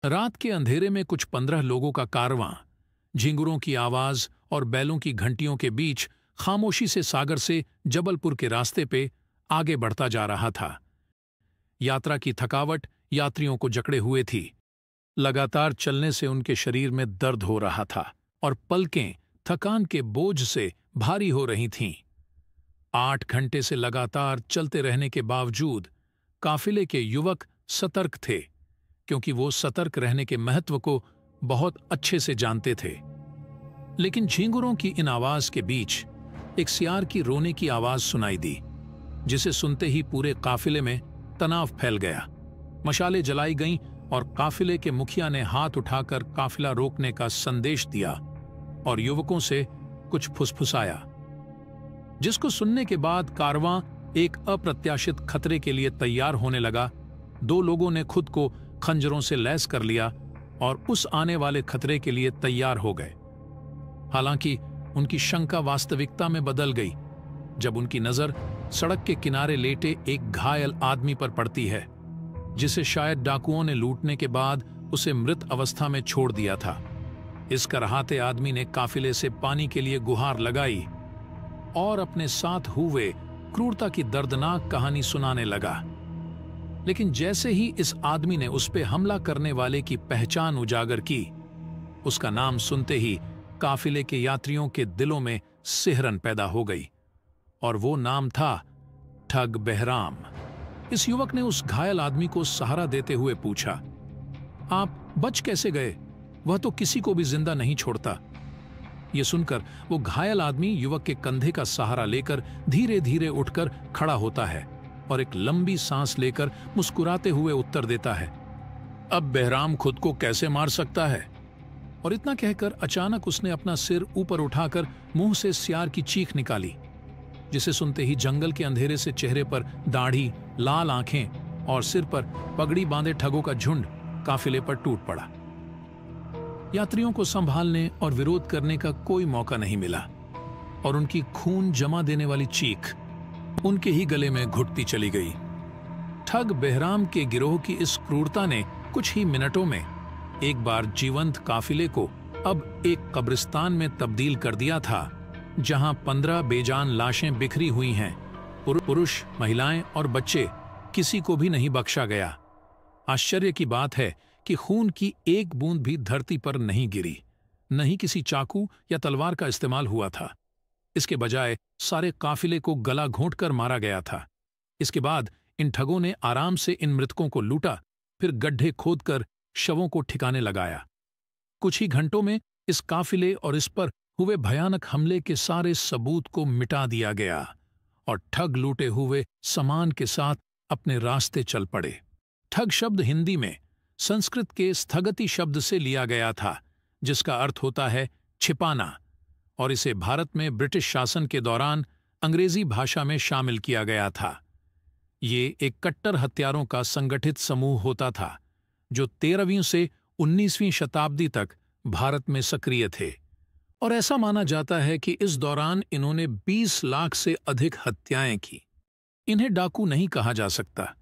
रात के अंधेरे में कुछ 15 लोगों का कारवां झिंगुरों की आवाज और बैलों की घंटियों के बीच खामोशी से सागर से जबलपुर के रास्ते पे आगे बढ़ता जा रहा था। यात्रा की थकावट यात्रियों को जकड़े हुए थी। लगातार चलने से उनके शरीर में दर्द हो रहा था और पलकें थकान के बोझ से भारी हो रही थीं। 8 घंटे से लगातार चलते रहने के बावजूद काफिले के युवक सतर्क थे, क्योंकि वो सतर्क रहने के महत्व को बहुत अच्छे से जानते थे। लेकिन झींगुरों की इन आवाज के बीच एक सियार की रोने की आवाज सुनाई दी, जिसे सुनते ही पूरे काफिले में तनाव फैल गया। मशालें जलाई गईं और काफिले के मुखिया ने हाथ उठाकर काफिला रोकने का संदेश दिया और युवकों से कुछ फुसफुसाया, जिसको सुनने के बाद कारवां एक अप्रत्याशित खतरे के लिए तैयार होने लगा। 2 लोगों ने खुद को खंजरों से लैस कर लिया और उस आने वाले खतरे के लिए तैयार हो गए। हालांकि उनकी शंका वास्तविकता में बदल गई जब उनकी नजर सड़क के किनारे लेटे एक घायल आदमी पर पड़ती है, जिसे शायद डाकुओं ने लूटने के बाद उसे मृत अवस्था में छोड़ दिया था। इस करहाते आदमी ने काफिले से पानी के लिए गुहार लगाई और अपने साथ हुए क्रूरता की दर्दनाक कहानी सुनाने लगा। लेकिन जैसे ही इस आदमी ने उस पे हमला करने वाले की पहचान उजागर की, उसका नाम सुनते ही काफिले के यात्रियों के दिलों में सिहरन पैदा हो गई, और वो नाम था ठग बहराम। इस युवक ने उस घायल आदमी को सहारा देते हुए पूछा, आप बच कैसे गए? वह तो किसी को भी जिंदा नहीं छोड़ता। ये सुनकर वो घायल आदमी युवक के कंधे का सहारा लेकर धीरे धीरे उठकर खड़ा होता है और एक लंबी सांस लेकर मुस्कुराते हुए उत्तर देता है, अब बहराम खुद को कैसे मार सकता है? और इतना कहकर अचानक उसने अपना सिर ऊपर उठाकर मुंह से सियार की चीख निकाली, जिसे सुनते ही जंगल के अंधेरे से चेहरे पर दाढ़ी, लाल आंखें और सिर पर पगड़ी बांधे ठगों का झुंड काफिले पर टूट पड़ा। यात्रियों को संभालने और विरोध करने का कोई मौका नहीं मिला और उनकी खून जमा देने वाली चीख उनके ही गले में घुटती चली गई। ठग बहराम के गिरोह की इस क्रूरता ने कुछ ही मिनटों में एक बार जीवंत काफिले को अब एक कब्रिस्तान में तब्दील कर दिया था, जहां 15 बेजान लाशें बिखरी हुई हैं। पुरुष, महिलाएं और बच्चे, किसी को भी नहीं बख्शा गया। आश्चर्य की बात है कि खून की एक बूंद भी धरती पर नहीं गिरी, नहीं किसी चाकू या तलवार का इस्तेमाल हुआ था। इसके बजाय सारे काफिले को गला घोंटकर मारा गया था। इसके बाद इन ठगों ने आराम से इन मृतकों को लूटा, फिर गड्ढे खोदकर शवों को ठिकाने लगाया। कुछ ही घंटों में इस काफिले और इस पर हुए भयानक हमले के सारे सबूत को मिटा दिया गया और ठग लूटे हुए सामान के साथ अपने रास्ते चल पड़े। ठग शब्द हिंदी में संस्कृत के स्थगति शब्द से लिया गया था, जिसका अर्थ होता है छिपाना, और इसे भारत में ब्रिटिश शासन के दौरान अंग्रेजी भाषा में शामिल किया गया था। ये एक कट्टर हत्यारों का संगठित समूह होता था, जो 13वीं से 19वीं शताब्दी तक भारत में सक्रिय थे, और ऐसा माना जाता है कि इस दौरान इन्होंने 20 लाख से अधिक हत्याएं की। इन्हें डाकू नहीं कहा जा सकता,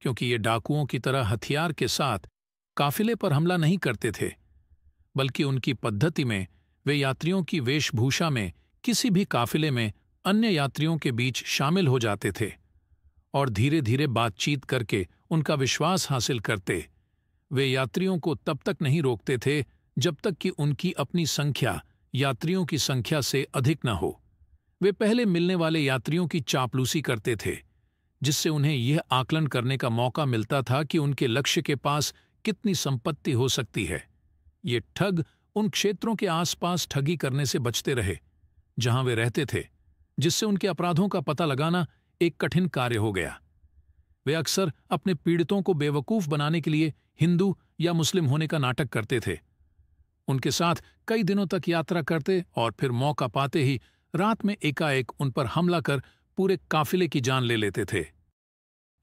क्योंकि ये डाकुओं की तरह हथियार के साथ काफिले पर हमला नहीं करते थे, बल्कि उनकी पद्धति में वे यात्रियों की वेशभूषा में किसी भी काफिले में अन्य यात्रियों के बीच शामिल हो जाते थे और धीरे धीरे बातचीत करके उनका विश्वास हासिल करते। वे यात्रियों को तब तक नहीं रोकते थे जब तक कि उनकी अपनी संख्या यात्रियों की संख्या से अधिक न हो। वे पहले मिलने वाले यात्रियों की चापलूसी करते थे, जिससे उन्हें यह आकलन करने का मौका मिलता था कि उनके लक्ष्य के पास कितनी संपत्ति हो सकती है। ये ठग उन क्षेत्रों के आसपास ठगी करने से बचते रहे जहां वे रहते थे, जिससे उनके अपराधों का पता लगाना एक कठिन कार्य हो गया। वे अक्सर अपने पीड़ितों को बेवकूफ बनाने के लिए हिंदू या मुस्लिम होने का नाटक करते थे। उनके साथ कई दिनों तक यात्रा करते और फिर मौका पाते ही रात में एकाएक उन पर हमला कर पूरे काफिले की जान ले लेते थे।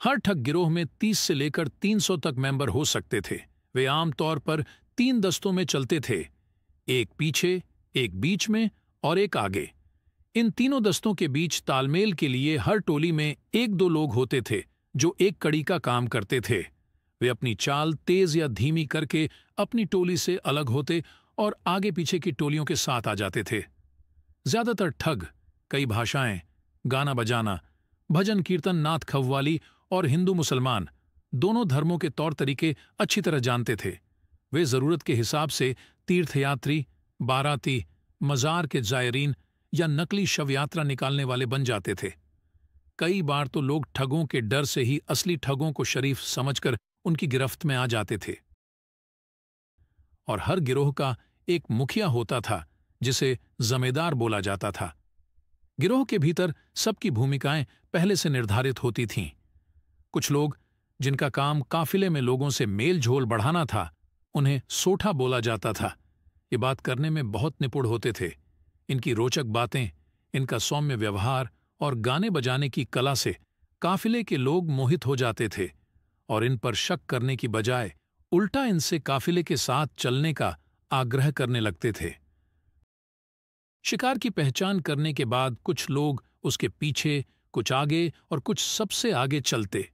हर ठग गिरोह में 30 से लेकर 300 तक मेंबर हो सकते थे। वे आमतौर पर 3 दस्तों में चलते थे, एक पीछे, एक बीच में और एक आगे। इन तीनों दस्तों के बीच तालमेल के लिए हर टोली में 1-2 लोग होते थे जो एक कड़ी का काम करते थे। वे अपनी चाल तेज या धीमी करके अपनी टोली से अलग होते और आगे पीछे की टोलियों के साथ आ जाते थे। ज्यादातर ठग कई भाषाएं, गाना बजाना, भजन कीर्तन, नाथ खव्वाली और हिंदू मुसलमान दोनों धर्मों के तौर तरीके अच्छी तरह जानते थे। वे जरूरत के हिसाब से तीर्थयात्री, बाराती, मजार के जायरीन या नकली शव यात्रा निकालने वाले बन जाते थे। कई बार तो लोग ठगों के डर से ही असली ठगों को शरीफ समझकर उनकी गिरफ्त में आ जाते थे। और हर गिरोह का एक मुखिया होता था जिसे जमेदार बोला जाता था। गिरोह के भीतर सबकी भूमिकाएं पहले से निर्धारित होती थीं। कुछ लोग जिनका काम काफिले में लोगों से मेल झोल बढ़ाना था, उन्हें सोठा बोला जाता था। ये बात करने में बहुत निपुण होते थे। इनकी रोचक बातें, इनका सौम्य व्यवहार और गाने बजाने की कला से काफिले के लोग मोहित हो जाते थे और इन पर शक करने की बजाय उल्टा इनसे काफिले के साथ चलने का आग्रह करने लगते थे। शिकार की पहचान करने के बाद कुछ लोग उसके पीछे, कुछ आगे और कुछ सबसे आगे चलते।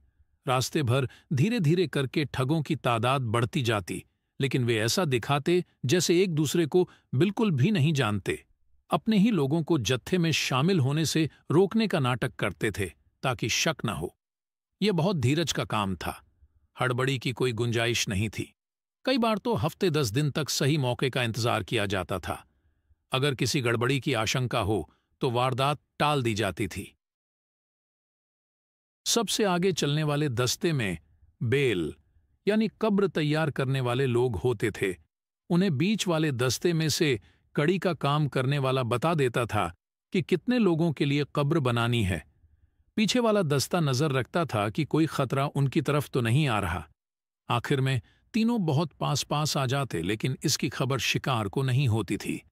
रास्ते भर धीरे धीरे करके ठगों की तादाद बढ़ती जाती, लेकिन वे ऐसा दिखाते जैसे एक दूसरे को बिल्कुल भी नहीं जानते। अपने ही लोगों को जत्थे में शामिल होने से रोकने का नाटक करते थे ताकि शक न हो। यह बहुत धीरज का काम था। हड़बड़ी की कोई गुंजाइश नहीं थी। कई बार तो हफ्ते 10 दिन तक सही मौके का इंतजार किया जाता था। अगर किसी गड़बड़ी की आशंका हो तो वारदात टाल दी जाती थी। सबसे आगे चलने वाले दस्ते में बेल यानी कब्र तैयार करने वाले लोग होते थे। उन्हें बीच वाले दस्ते में से कड़ी का काम करने वाला बता देता था कि कितने लोगों के लिए कब्र बनानी है। पीछे वाला दस्ता नजर रखता था कि कोई खतरा उनकी तरफ तो नहीं आ रहा। आखिर में तीनों बहुत पास पास आ जाते, लेकिन इसकी खबर शिकार को नहीं होती थी।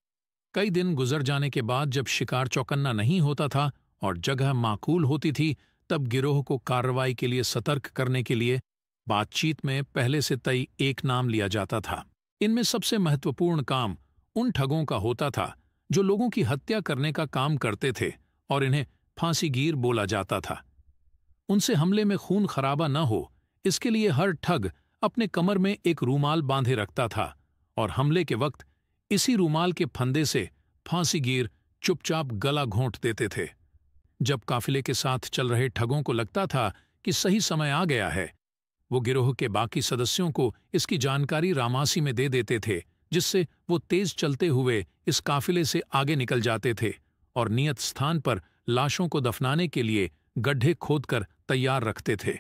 कई दिन गुजर जाने के बाद जब शिकार चौकन्ना नहीं होता था और जगह माकूल होती थी, तब गिरोह को कार्रवाई के लिए सतर्क करने के लिए बातचीत में पहले से तय एक नाम लिया जाता था। इनमें सबसे महत्वपूर्ण काम उन ठगों का होता था जो लोगों की हत्या करने का काम करते थे और इन्हें फांसीगीर बोला जाता था। उनसे हमले में खून खराबा न हो, इसके लिए हर ठग अपने कमर में एक रूमाल बांधे रखता था और हमले के वक्त इसी रूमाल के फंदे से फांसीगीर चुपचाप गला घोंट देते थे। जब काफिले के साथ चल रहे ठगों को लगता था कि सही समय आ गया है, वो गिरोह के बाकी सदस्यों को इसकी जानकारी रामासी में दे देते थे, जिससे वो तेज चलते हुए इस काफिले से आगे निकल जाते थे और नियत स्थान पर लाशों को दफनाने के लिए गड्ढे खोदकर तैयार रखते थे।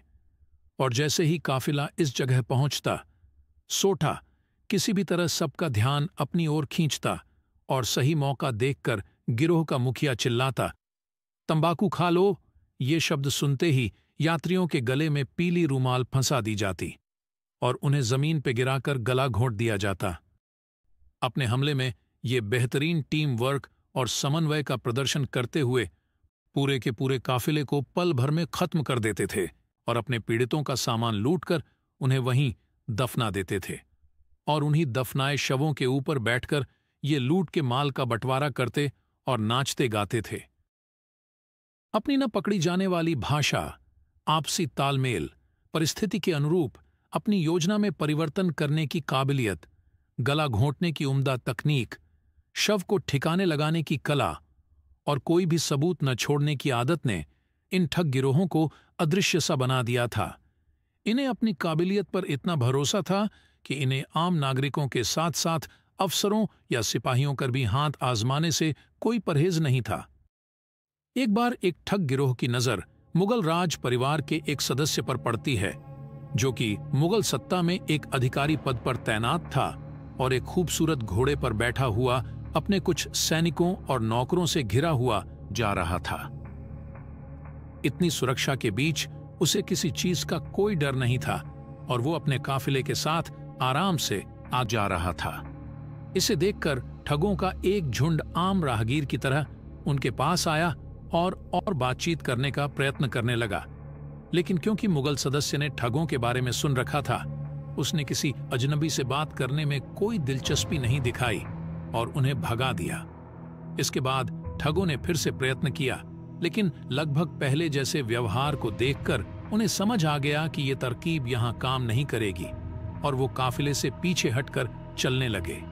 और जैसे ही काफिला इस जगह पहुंचता, सोठा किसी भी तरह सबका ध्यान अपनी ओर खींचता और सही मौका देखकर गिरोह का मुखिया चिल्लाता, तंबाकू खा लो। ये शब्द सुनते ही यात्रियों के गले में पीली रूमाल फंसा दी जाती और उन्हें जमीन पर गिराकर गला घोंट दिया जाता। अपने हमले में ये बेहतरीन टीम वर्क और समन्वय का प्रदर्शन करते हुए पूरे के पूरे काफिले को पल भर में खत्म कर देते थे और अपने पीड़ितों का सामान लूटकर उन्हें वहीं दफना देते थे और उन्हीं दफनाए शवों के ऊपर बैठकर ये लूट के माल का बंटवारा करते और नाचते गाते थे। अपनी न पकड़ी जाने वाली भाषा, आपसी तालमेल, परिस्थिति के अनुरूप अपनी योजना में परिवर्तन करने की काबिलियत, गला घोंटने की उम्दा तकनीक, शव को ठिकाने लगाने की कला और कोई भी सबूत न छोड़ने की आदत ने इन ठग गिरोहों को अदृश्य सा बना दिया था। इन्हें अपनी काबिलियत पर इतना भरोसा था कि इन्हें आम नागरिकों के साथ साथ अफसरों या सिपाहियों कर भी हाथ आजमाने से कोई परहेज नहीं था। एक बार एक ठग गिरोह की नजर मुगल राज परिवार के एक सदस्य पर पड़ती है, जो कि मुगल सत्ता में एक अधिकारी पद पर तैनात था और एक खूबसूरत घोड़े पर बैठा हुआ अपने कुछ सैनिकों और नौकरों से घिरा हुआ जा रहा था। इतनी सुरक्षा के बीच उसे किसी चीज का कोई डर नहीं था और वो अपने काफिले के साथ आराम से आ जा रहा था। इसे देखकर ठगों का एक झुंड आम राहगीर की तरह उनके पास आया और बातचीत करने का प्रयत्न करने लगा, लेकिन क्योंकि मुगल सदस्य ने ठगों के बारे में सुन रखा था, उसने किसी अजनबी से बात करने में कोई दिलचस्पी नहीं दिखाई और उन्हें भगा दिया। इसके बाद ठगों ने फिर से प्रयत्न किया, लेकिन लगभग पहले जैसे व्यवहार को देखकर उन्हें समझ आ गया कि ये तरकीब यहां काम नहीं करेगी और वो काफिले से पीछे हटकर चलने लगे।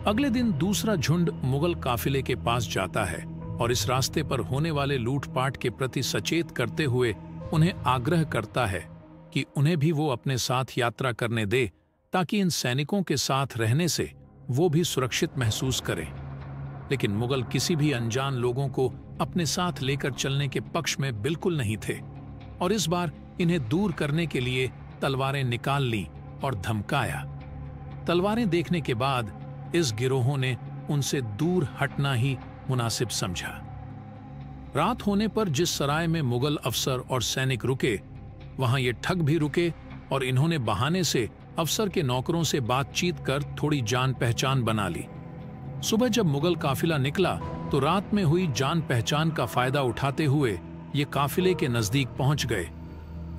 अगले दिन दूसरा झुंड मुगल काफिले के पास जाता है और इस रास्ते पर होने वाले लूटपाट के प्रति सचेत करते हुए उन्हें आग्रह करता है कि उन्हें भी वो अपने साथ यात्रा करने दे, ताकि इन सैनिकों के साथ रहने से वो भी सुरक्षित महसूस करें। लेकिन मुगल किसी भी अनजान लोगों को अपने साथ लेकर चलने के पक्ष में बिल्कुल नहीं थे और इस बार इन्हें दूर करने के लिए तलवारें निकाल ली और धमकाया। तलवारें देखने के बाद इस गिरोहों ने उनसे दूर हटना ही मुनासिब समझा। रात होने पर जिस सराय में मुगल अफसर और सैनिक रुके, वहां ये ठग भी रुके और इन्होंने बहाने से अफसर के नौकरों से बातचीत कर थोड़ी जान पहचान बना ली। सुबह जब मुगल काफिला निकला तो रात में हुई जान पहचान का फायदा उठाते हुए ये काफिले के नजदीक पहुंच गए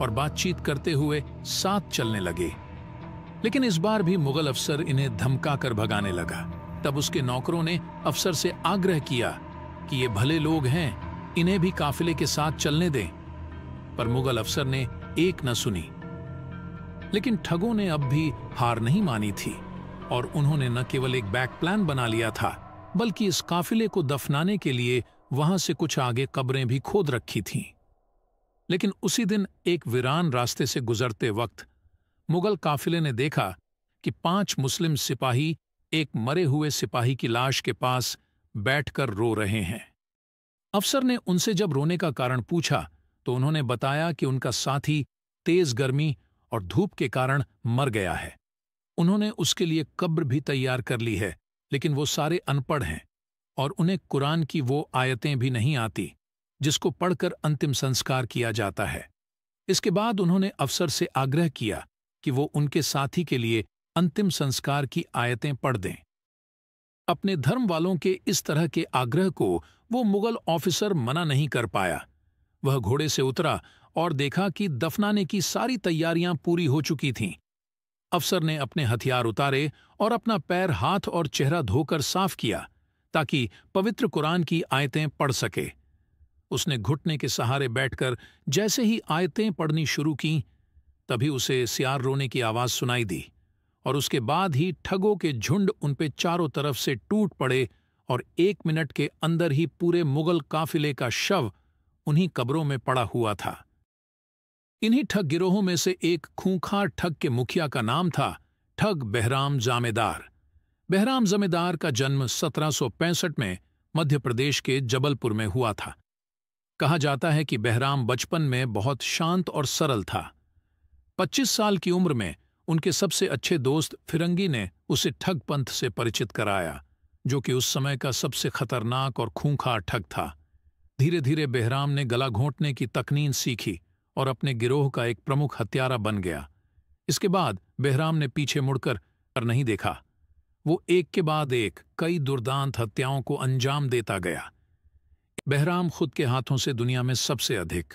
और बातचीत करते हुए साथ चलने लगे। लेकिन इस बार भी मुगल अफसर इन्हें धमकाकर भगाने लगा। तब उसके नौकरों ने अफसर से आग्रह किया कि ये भले लोग हैं, इन्हें भी काफिले के साथ चलने दें, पर मुगल अफसर ने एक न सुनी। लेकिन ठगों ने अब भी हार नहीं मानी थी और उन्होंने न केवल एक बैक प्लान बना लिया था, बल्कि इस काफिले को दफनाने के लिए वहां से कुछ आगे कब्रें भी खोद रखी थीं। लेकिन उसी दिन एक वीरान रास्ते से गुजरते वक्त मुगल काफिले ने देखा कि 5 मुस्लिम सिपाही एक मरे हुए सिपाही की लाश के पास बैठकर रो रहे हैं। अफसर ने उनसे जब रोने का कारण पूछा तो उन्होंने बताया कि उनका साथी तेज गर्मी और धूप के कारण मर गया है। उन्होंने उसके लिए कब्र भी तैयार कर ली है, लेकिन वो सारे अनपढ़ हैं और उन्हें कुरान की वो आयतें भी नहीं आती जिसको पढ़कर अंतिम संस्कार किया जाता है। इसके बाद उन्होंने अफसर से आग्रह किया कि वो उनके साथी के लिए अंतिम संस्कार की आयतें पढ़ दें। अपने धर्म वालों के इस तरह के आग्रह को वो मुगल ऑफिसर मना नहीं कर पाया। वह घोड़े से उतरा और देखा कि दफनाने की सारी तैयारियां पूरी हो चुकी थीं। अफसर ने अपने हथियार उतारे और अपना पैर, हाथ और चेहरा धोकर साफ किया ताकि पवित्र कुरान की आयतें पढ़ सके। उसने घुटने के सहारे बैठकर जैसे ही आयतें पढ़नी शुरू की, तभी उसे सियार रोने की आवाज सुनाई दी और उसके बाद ही ठगों के झुंड उन पे चारों तरफ से टूट पड़े और 1 मिनट के अंदर ही पूरे मुगल काफिले का शव उन्हीं कब्रों में पड़ा हुआ था। इन्हीं ठग गिरोहों में से एक खूंखार ठग के मुखिया का नाम था ठग बहराम जमेदार। बहराम जमेदार का जन्म 1765 में मध्य प्रदेश के जबलपुर में हुआ था। कहा जाता है कि बहराम बचपन में बहुत शांत और सरल था। 25 साल की उम्र में उनके सबसे अच्छे दोस्त फिरंगी ने उसे ठग पंथ से परिचित कराया, जो कि उस समय का सबसे खतरनाक और खूंखार ठग था। धीरे धीरे बहराम ने गला घोंटने की तकनीन सीखी और अपने गिरोह का एक प्रमुख हत्यारा बन गया। इसके बाद बहराम ने पीछे मुड़कर नहीं देखा। वो एक के बाद एक कई दुर्दांत हत्याओं को अंजाम देता गया। बहराम खुद के हाथों से दुनिया में सबसे अधिक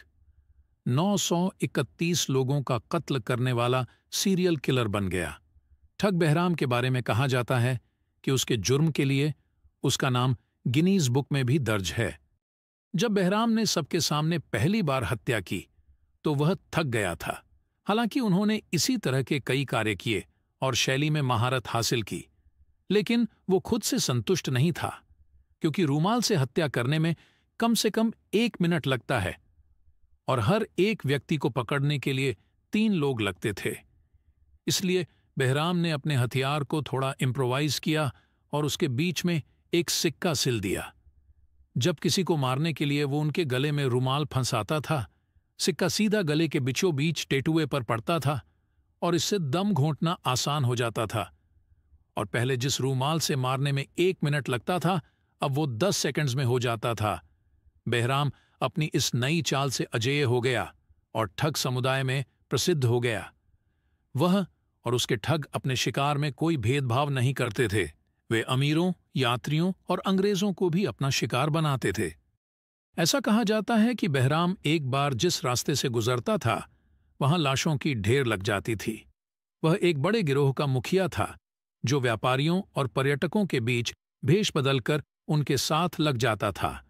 931 लोगों का कत्ल करने वाला सीरियल किलर बन गया। ठग बहराम के बारे में कहा जाता है कि उसके जुर्म के लिए उसका नाम गिनीज बुक में भी दर्ज है। जब बहराम ने सबके सामने पहली बार हत्या की तो वह थक गया था। हालांकि उन्होंने इसी तरह के कई कार्य किए और शैली में महारत हासिल की, लेकिन वो खुद से संतुष्ट नहीं था, क्योंकि रूमाल से हत्या करने में कम से कम 1 मिनट लगता है और हर एक व्यक्ति को पकड़ने के लिए 3 लोग लगते थे। इसलिए बहराम ने अपने हथियार को थोड़ा इम्प्रोवाइज किया और उसके बीच में एक सिक्का सिल दिया। जब किसी को मारने के लिए वो उनके गले में रुमाल फंसाता था, सिक्का सीधा गले के बीचों बीच टेटुए पर पड़ता था और इससे दम घोंटना आसान हो जाता था। और पहले जिस रूमाल से मारने में 1 मिनट लगता था, अब वो 10 सेकंड्स में हो जाता था। बहराम अपनी इस नई चाल से अजेय हो गया और ठग समुदाय में प्रसिद्ध हो गया। वह और उसके ठग अपने शिकार में कोई भेदभाव नहीं करते थे। वे अमीरों, यात्रियों और अंग्रेजों को भी अपना शिकार बनाते थे। ऐसा कहा जाता है कि बहराम एक बार जिस रास्ते से गुजरता था, वहां लाशों की ढेर लग जाती थी। वह एक बड़े गिरोह का मुखिया था, जो व्यापारियों और पर्यटकों के बीच भेष बदलकर उनके साथ लग जाता था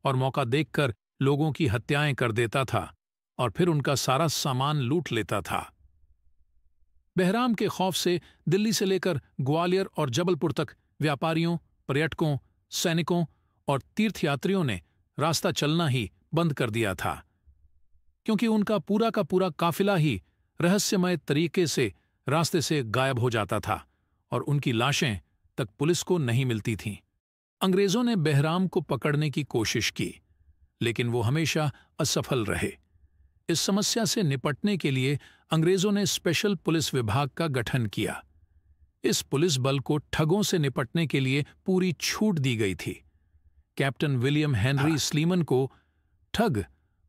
और मौका देखकर लोगों की हत्याएं कर देता था और फिर उनका सारा सामान लूट लेता था। बहराम के खौफ से दिल्ली से लेकर ग्वालियर और जबलपुर तक व्यापारियों, पर्यटकों, सैनिकों और तीर्थयात्रियों ने रास्ता चलना ही बंद कर दिया था, क्योंकि उनका पूरा का पूरा काफिला ही रहस्यमय तरीके से रास्ते से गायब हो जाता था और उनकी लाशें तक पुलिस को नहीं मिलती थीं। अंग्रेजों ने बहराम को पकड़ने की कोशिश की, लेकिन वो हमेशा असफल रहे। इस समस्या से निपटने के लिए अंग्रेजों ने स्पेशल पुलिस विभाग का गठन किया। इस पुलिस बल को ठगों से निपटने के लिए पूरी छूट दी गई थी। कैप्टन विलियम हेनरी स्लीमन को ठग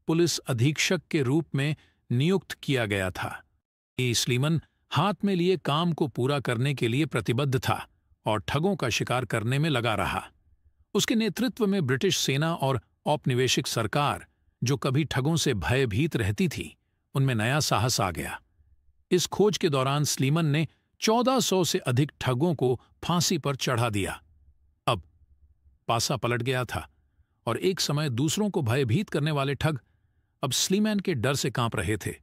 पुलिस अधीक्षक के रूप में नियुक्त किया गया था। स्लीमन हाथ में लिए काम को पूरा करने के लिए प्रतिबद्ध था और ठगों का शिकार करने में लगा रहा। उसके नेतृत्व में ब्रिटिश सेना और औपनिवेशिक सरकार, जो कभी ठगों से भयभीत रहती थी, उनमें नया साहस आ गया। इस खोज के दौरान स्लीमन ने 1400 से अधिक ठगों को फांसी पर चढ़ा दिया। अब पासा पलट गया था और एक समय दूसरों को भयभीत करने वाले ठग अब स्लीमैन के डर से कांप रहे थे।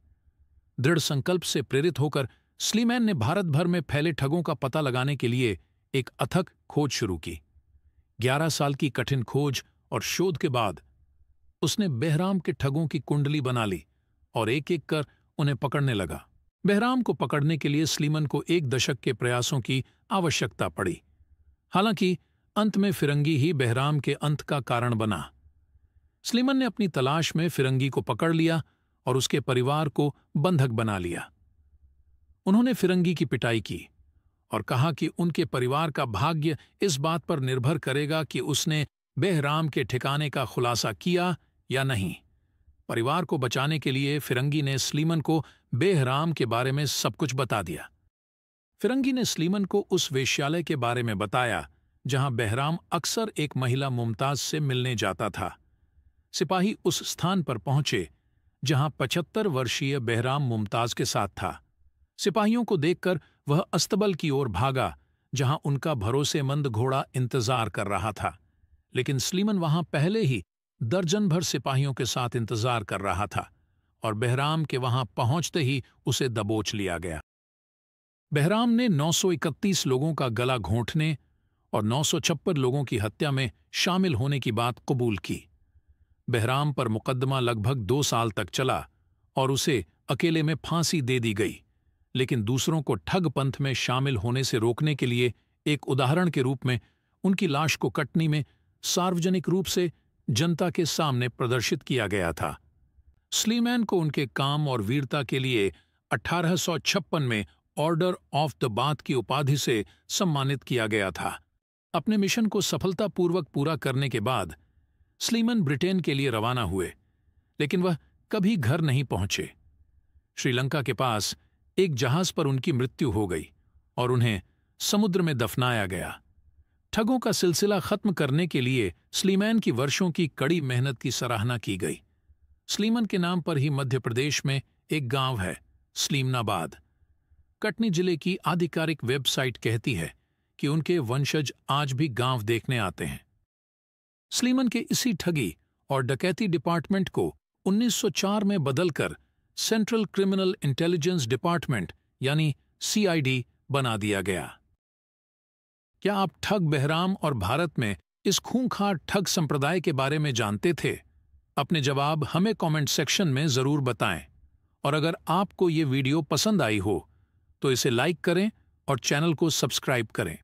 दृढ़ संकल्प से प्रेरित होकर स्लीमैन ने भारत भर में फैले ठगों का पता लगाने के लिए एक अथक खोज शुरू की। 11 साल की कठिन खोज और शोध के बाद उसने बहराम के ठगों की कुंडली बना ली और एक एक कर उन्हें पकड़ने लगा। बहराम को पकड़ने के लिए स्लीमन को 1 दशक के प्रयासों की आवश्यकता पड़ी। हालांकि अंत में फिरंगी ही बहराम के अंत का कारण बना। स्लीमन ने अपनी तलाश में फिरंगी को पकड़ लिया और उसके परिवार को बंधक बना लिया। उन्होंने फिरंगी की पिटाई की और कहा कि उनके परिवार का भाग्य इस बात पर निर्भर करेगा कि उसने बहराम के ठिकाने का खुलासा किया या नहीं। परिवार को बचाने के लिए फिरंगी ने स्लीमन को बहराम के बारे में सब कुछ बता दिया। फिरंगी ने स्लीमन को उस वेश्यालय के बारे में बताया जहां बहराम अक्सर एक महिला मुमताज से मिलने जाता था। सिपाही उस स्थान पर पहुंचे जहां 75 वर्षीय बहराम मुमताज के साथ था। सिपाहियों को देखकर वह अस्तबल की ओर भागा जहां उनका भरोसेमंद घोड़ा इंतजार कर रहा था, लेकिन स्लीमन वहां पहले ही दर्जन भर सिपाहियों के साथ इंतजार कर रहा था और बहराम के वहां पहुंचते ही उसे दबोच लिया गया। बहराम ने 931 लोगों का गला घोंटने और 956 लोगों की हत्या में शामिल होने की बात कबूल की। बहराम पर मुकदमा लगभग 2 साल तक चला और उसे अकेले में फांसी दे दी गई, लेकिन दूसरों को ठग पंथ में शामिल होने से रोकने के लिए एक उदाहरण के रूप में उनकी लाश को कटनी में सार्वजनिक रूप से जनता के सामने प्रदर्शित किया गया था। स्लीमैन को उनके काम और वीरता के लिए 1856 में ऑर्डर ऑफ द बाथ की उपाधि से सम्मानित किया गया था। अपने मिशन को सफलतापूर्वक पूरा करने के बाद स्लीमन ब्रिटेन के लिए रवाना हुए, लेकिन वह कभी घर नहीं पहुंचे। श्रीलंका के पास एक जहाज पर उनकी मृत्यु हो गई और उन्हें समुद्र में दफनाया गया। ठगों का सिलसिला खत्म करने के लिए स्लीमैन की वर्षों की कड़ी मेहनत की सराहना की गई। स्लीमन के नाम पर ही मध्य प्रदेश में एक गांव है, स्लीमनाबाद। कटनी जिले की आधिकारिक वेबसाइट कहती है कि उनके वंशज आज भी गांव देखने आते हैं। स्लीमन के इसी ठगी और डकैती डिपार्टमेंट को 1904 में बदलकर सेंट्रल क्रिमिनल इंटेलिजेंस डिपार्टमेंट यानी CID बना दिया गया। क्या आप ठग बहराम और भारत में इस खूंखार ठग संप्रदाय के बारे में जानते थे? अपने जवाब हमें कमेंट सेक्शन में जरूर बताएं। और अगर आपको ये वीडियो पसंद आई हो तो इसे लाइक करें और चैनल को सब्सक्राइब करें।